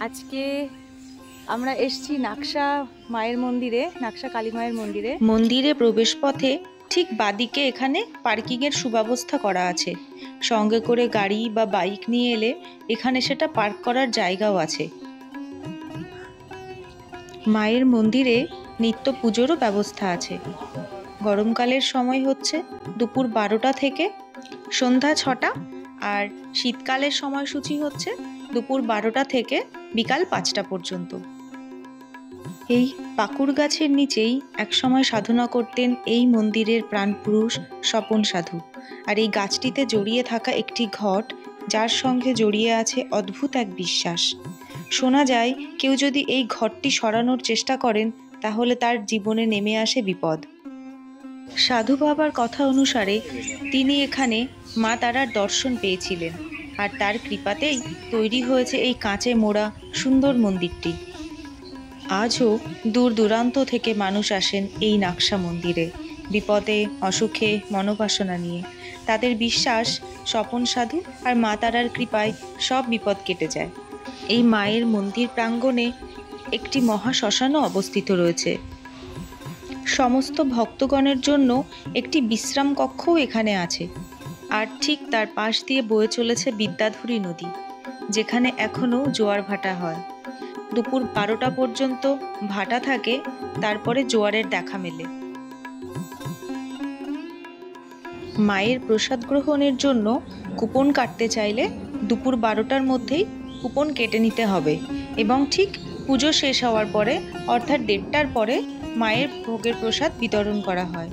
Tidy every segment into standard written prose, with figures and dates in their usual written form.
আজকে আমরা এসেছি নাকশা মায়ের মন্দিরে, নাকশা কালী মায়ের মন্দিরে। মন্দিরে প্রবেশ পথে ঠিক বাদিকে এখানে পার্কিং এর সুব্যবস্থা করা আছে। সঙ্গে করে গাড়ি বা বাইক নিয়ে এলে এখানে সেটা পার্ক করার জায়গাও আছে। মায়ের মন্দিরে নিত্য পুজোরও ব্যবস্থা আছে। গরমকালের সময় হচ্ছে দুপুর 12টা থেকে সন্ধ্যা 6টা, আর শীতকালের সময়সূচি হচ্ছে দুপুর 12টা থেকে বিকাল 5টা পর্যন্ত। এই পাকুড় গাছের নিচেই একসময় সাধনা করতেন এই মন্দিরের প্রাণপুরুষ স্বপন সাধু। আর এই গাছটিতে জড়িয়ে থাকা একটি ঘট, যার সঙ্গে জড়িয়ে আছে অদ্ভুত এক বিশ্বাস। শোনা যায় কেউ যদি এই ঘটটি সরানোর চেষ্টা করেন তাহলে তার জীবনে নেমে আসে বিপদ। সাধু বাবার কথা অনুসারে তিনি এখানে মা তারার দর্শন পেয়েছিলেন, আর তার কৃপাতেই তৈরি হয়েছে এই কাঁচে মোড়া সুন্দর মন্দিরটি। আজও দূর দূরান্ত থেকে মানুষ আসেন এই নাকশা মন্দিরে বিপদে অসুখে মনোবাসনা নিয়ে। তাদের বিশ্বাস স্বপন সাধু আর মা তারার কৃপায় সব বিপদ কেটে যায়। এই মায়ের মন্দির প্রাঙ্গণে একটি মহা শ্মশানও অবস্থিত রয়েছে। সমস্ত ভক্তগণের জন্য একটি বিশ্রাম কক্ষও এখানে আছে। আর ঠিক তার পাশ দিয়ে বয়ে চলেছে বিদ্যাধরী নদী, যেখানে এখনও জোয়ার ভাটা হয়। দুপুর 12টা পর্যন্ত ভাটা থাকে, তারপরে জোয়ারের দেখা মেলে। মায়ের প্রসাদ গ্রহণের জন্য কুপন কাটতে চাইলে দুপুর 12টার মধ্যেই কুপন কেটে নিতে হবে, এবং ঠিক পুজো শেষ হওয়ার পরে অর্থাৎ 1:30টার পরে মায়ের ভোগের প্রসাদ বিতরণ করা হয়।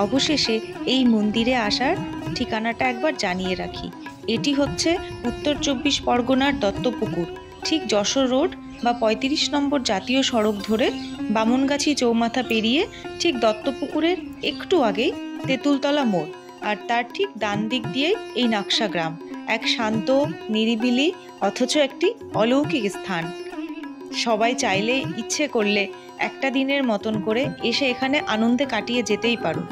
অবশেষে এই মন্দিরে আসার ঠিকানাটা একবার জানিয়ে রাখি। এটি হচ্ছে উত্তর 24 পরগনার দত্তপুকুর, ঠিক যশোর রোড বা 35 নম্বর জাতীয় সড়ক ধরে বামুনগাছি চৌমাথা পেরিয়ে ঠিক দত্তপুকুরের একটু আগেই তেঁতুলতলা মোড়, আর তার ঠিক ডান দিক দিয়েই এই নাকশা গ্রাম। এক শান্ত নিরিবিলি অথচ একটি অলৌকিক স্থান। সবাই চাইলে ইচ্ছে করলে একটা দিনের মতন করে এসে এখানে আনন্দে কাটিয়ে যেতেই পারো।